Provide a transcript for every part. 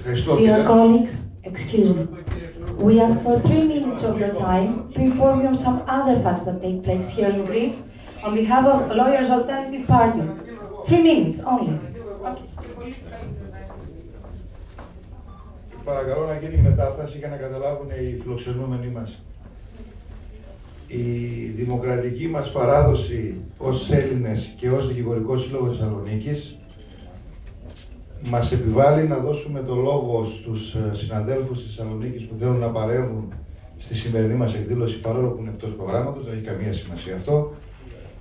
Dear colleagues, excuse me. We ask for 3 minutes of your time to inform you on some other facts that take place here in Greece on behalf of Lawyers Alternative Party. 3 minutes only. Παρακαλώ να γίνει μετάφραση για να καταλάβουν οι φιλοξενούμενοι μας. Η δημοκρατική μας παράδοση ως Έλληνες και ως Δικηγορικός Σύλλογος Θεσσαλονίκης μας επιβάλλει να δώσουμε το λόγο στους συναδέλφους της Θεσσαλονίκης που θέλουν να παρέμβουν στη σημερινή μας εκδήλωση, παρόλο που είναι εκτός προγράμματος, δεν έχει καμία σημασία αυτό,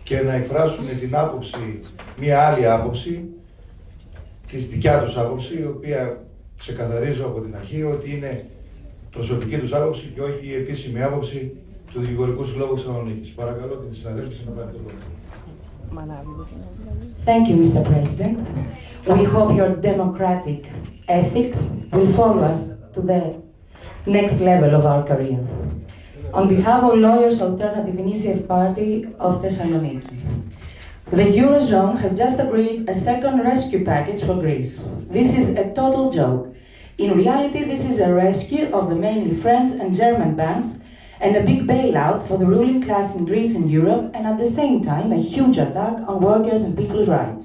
και να εκφράσουν την άποψη, μία άλλη άποψη, τη δικιά τους άποψη, η οποία ξεκαθαρίζω από την αρχή ότι είναι προσωπική τους άποψη και όχι η επίσημη άποψη του Δικηγορικού Συλλόγου Θεσσαλονίκης. Παρακαλώ την συναδέλφη να πάρει το λόγο. Thank you, Mr. President. We hope your democratic ethics will follow us to the next level of our career. On behalf of Lawyers Alternative Initiative Party of Thessaloniki, the Eurozone has just agreed a second rescue package for Greece. This is a total joke. In reality, this is a rescue of the mainly French and German banks and a big bailout for the ruling class in Greece and Europe, and at the same time a huge attack on workers and people's rights.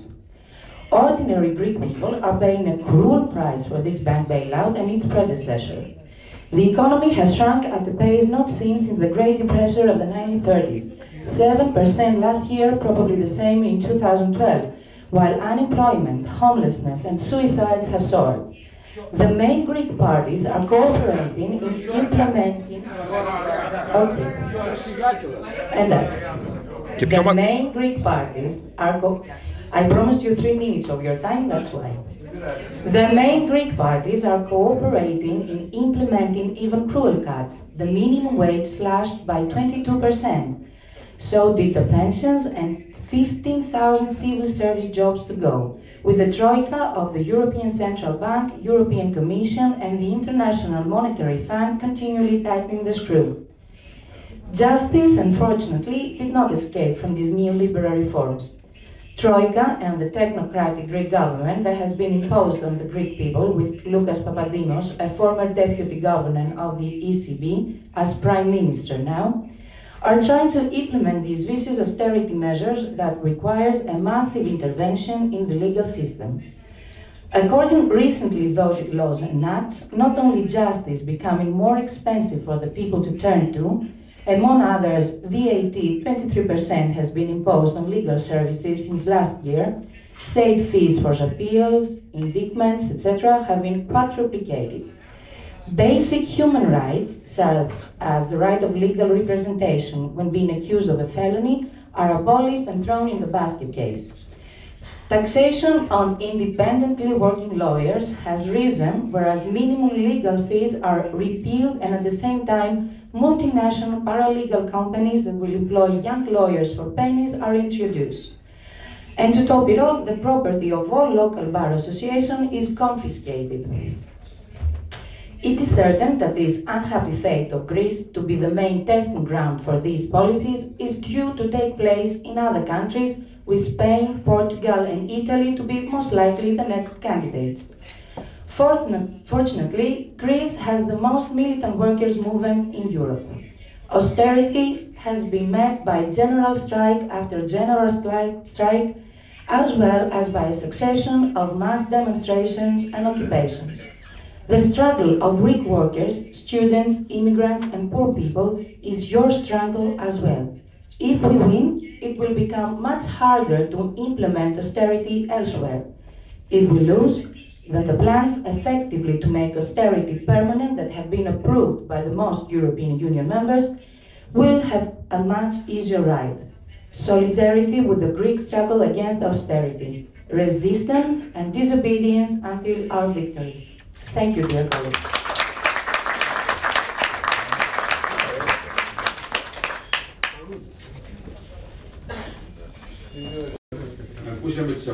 Ordinary Greek people are paying a cruel price for this bank bailout and its predecessor. The economy has shrunk at a pace not seen since the Great Depression of the 1930s. 7% last year, probably the same in 2012, while unemployment, homelessness and suicides have soared. The main Greek parties are cooperating in implementing... Okay. And that's... The main Greek parties are... I promised you 3 minutes of your time, that's why. The main Greek parties are cooperating in implementing even cruel cuts. The minimum wage slashed by 22%. So did the pensions and 15,000 civil service jobs to go, with the troika of the European Central Bank, European Commission and the International Monetary Fund continually tightening the screw. Justice, unfortunately, did not escape from these neoliberal reforms. Troika and the technocratic Greek government that has been imposed on the Greek people, with Loukas Papadinos, a former deputy governor of the ECB, as prime minister now, are trying to implement these vicious austerity measures that requires a massive intervention in the legal system. According to recently voted laws and acts, not only justice becoming more expensive for the people to turn to, among others, VAT 23% has been imposed on legal services since last year, state fees for appeals, indictments, etc. have been quadruplicated. Basic human rights, such as the right of legal representation when being accused of a felony, are abolished and thrown in the basket case. Taxation on independently working lawyers has risen, whereas minimum legal fees are repealed, and at the same time, multinational paralegal companies that will employ young lawyers for pennies are introduced. And to top it all, the property of all local bar associations is confiscated. It is certain that this unhappy fate of Greece to be the main testing ground for these policies is due to take place in other countries, with Spain, Portugal and Italy to be most likely the next candidates. Fortunately, Greece has the most militant workers' movement in Europe. Austerity has been met by general strike after general strike, as well as by a succession of mass demonstrations and occupations. The struggle of Greek workers, students, immigrants and poor people is your struggle as well. If we win, it will become much harder to implement austerity elsewhere. If we lose, then the plans effectively to make austerity permanent that have been approved by the most European Union members will have a much easier ride. Solidarity with the Greek struggle against austerity, resistance and disobedience until our victory. Thank you, dear colleagues. Ακούσαμε τις